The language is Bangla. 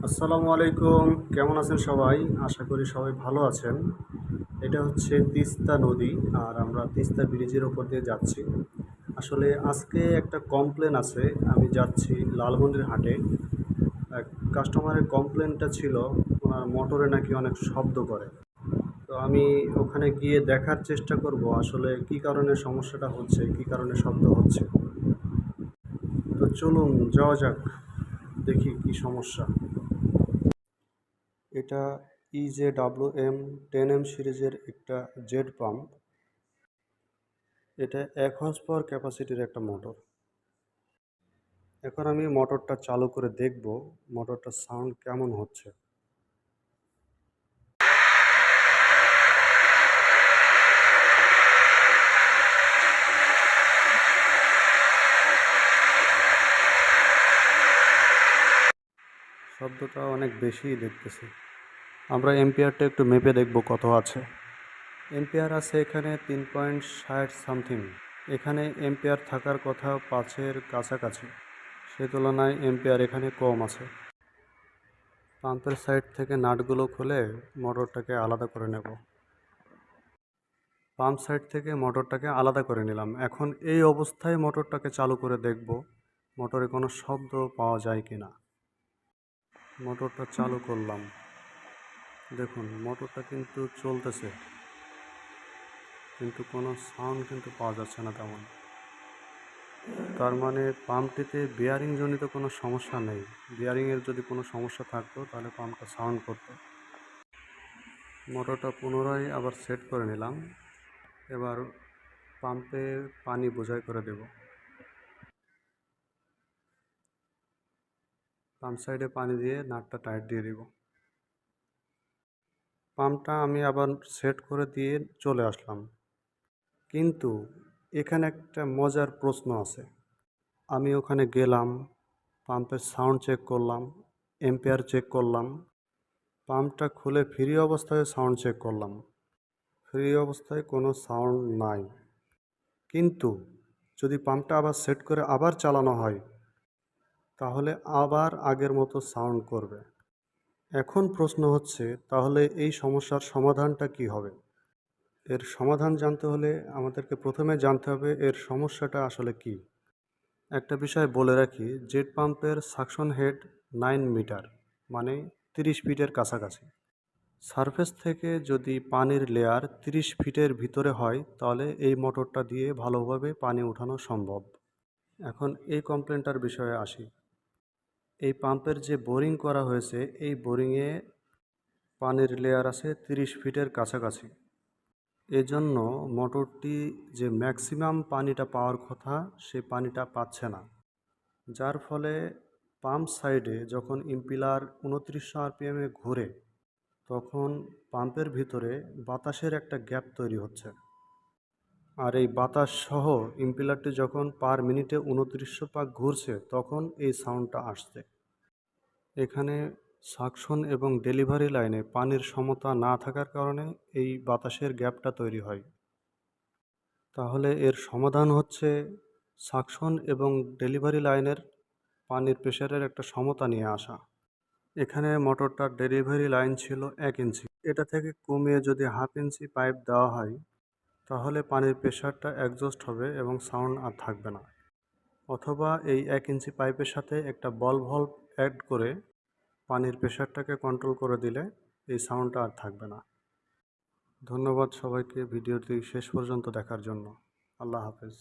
আসসালামু আলাইকুম। কেমন আছেন সবাই? আশা করি সবাই ভালো আছেন। এটা হচ্ছে তিস্তা নদী আর আমরা তিস্তা ব্রিজের ওপর দিয়ে যাচ্ছি। আসলে আজকে একটা কমপ্লেন আছে। আমি যাচ্ছি লালমনির হাটে। এক কাস্টমারের কমপ্লেনটা ছিল ওনার মোটরে নাকি অনেক শব্দ করে। তো আমি ওখানে গিয়ে দেখার চেষ্টা করব আসলে কী কারণে সমস্যাটা হচ্ছে, কী কারণে শব্দ হচ্ছে। তো চলুন যাওয়া যাক, দেখি কী সমস্যা। এটা EJWM 10M সিরিজের একটা জেড পাম্প। এটা 1 হর্স পাওয়ার ক্যাপাসিটির একটা মোটর। এখন আমি মোটরটা চালু করে দেখব মোটরটার সাউন্ড কেমন হচ্ছে। শব্দটা অনেক বেশিই দেখতেছি। আমরা এম্পিয়ারটা একটু মেপে দেখব কত আছে। এম্পিয়ার আছে এখানে 3.60 সামথিং। এখানে এম্পিয়ার থাকার কথা 5-এর কাছাকাছি, সে তুলনায় এম্পিয়ার এখানে কম আছে। পাম্পের সাইড থেকে নাটগুলো খুলে মোটরটাকে আলাদা করে নেব। পাম্প সাইড থেকে মোটরটাকে আলাদা করে নিলাম। এখন এই অবস্থায় মোটরটাকে চালু করে দেখব মোটরে কোনো শব্দ পাওয়া যায় কি না। মোটরটা চালু করলাম, দেখুন মোটরটা কিন্তু চলতেছে, কিন্তু কোনো সাউন্ড কিন্তু পাওয়া যাচ্ছে না তেমন। তার মানে পাম্পটিতে বিয়ারিং জনিত কোনো সমস্যা নেই। বিয়ারিংয়ের যদি কোনো সমস্যা থাকতো তাহলে পাম্পটা সাউন্ড করতো। মোটরটা পুনরায় আবার সেট করে নিলাম। এবার পাম্পে পানি বোঝাই করে দেব। পাম্প সাইডে পানি দিয়ে নাটটা টাইট দিয়ে দিব। পাম্পটা আমি আবার সেট করে দিয়ে চলে আসলাম, কিন্তু এখানে একটা মজার প্রশ্ন আছে। আমি ওখানে গেলাম, পাম্পের সাউন্ড চেক করলাম, এম্পিয়ার চেক করলাম, পাম্পটা খুলে ফ্রি অবস্থায় সাউন্ড চেক করলাম, ফ্রি অবস্থায় কোনো সাউন্ড নাই। কিন্তু যদি পাম্পটা আবার সেট করে আবার চালানো হয় তাহলে আবার আগের মতো সাউন্ড করবে। এখন প্রশ্ন হচ্ছে, তাহলে এই সমস্যার সমাধানটা কি হবে? এর সমাধান জানতে হলে আমাদেরকে প্রথমে জানতে হবে এর সমস্যাটা আসলে কি। একটা বিষয় বলে রাখি, জেট পাম্পের সাকশন হেড 9 মিটার, মানে 30 ফিটের কাছাকাছি। সারফেস থেকে যদি পানির লেয়ার 30 ফিটের ভিতরে হয় তাহলে এই মোটরটা দিয়ে ভালোভাবে পানি উঠানো সম্ভব। এখন এই কমপ্লেনটার বিষয়ে আসি। এই পাম্পের যে বোরিং করা হয়েছে, এই বোরিংয়ে পানির লেয়ার আছে 30 ফিটের কাছাকাছি। এজন্য মোটরটি যে ম্যাক্সিমাম পানিটা পাওয়ার কথা সে পানিটা পাচ্ছে না, যার ফলে পাম্প সাইডে যখন ইম্পিলার 2900 আরপিএমে ঘুরে তখন পাম্পের ভিতরে বাতাসের একটা গ্যাপ তৈরি হচ্ছে। আর এই বাতাস সহ ইম্পিলারটি যখন পার মিনিটে 2900 পাক ঘুরছে তখন এই সাউন্ডটা আসছে। এখানে সাকশন এবং ডেলিভারি লাইনে পানির সমতা না থাকার কারণে এই বাতাসের গ্যাপটা তৈরি হয়। তাহলে এর সমাধান হচ্ছে সাকশন এবং ডেলিভারি লাইনের পানির প্রেশারের একটা সমতা নিয়ে আসা। এখানে মোটরটার ডেলিভারি লাইন ছিল 1 ইঞ্চি, এটা থেকে কমিয়ে যদি 1/2 ইঞ্চি পাইপ দেওয়া হয় তাহলে পানির প্রেশারটা অ্যাডজাস্ট হবে এবং সাউন্ড আর থাকবে না। অথবা এই 1 ইঞ্চি পাইপের সাথে একটা বল ভলভ অ্যাড করে পানির প্রেশারটাকে কন্ট্রোল করে দিলে এই সাউন্ডটা আর থাকবে না। ধন্যবাদ সবাইকে ভিডিওটি শেষ পর্যন্ত দেখার জন্য। আল্লাহ হাফেজ।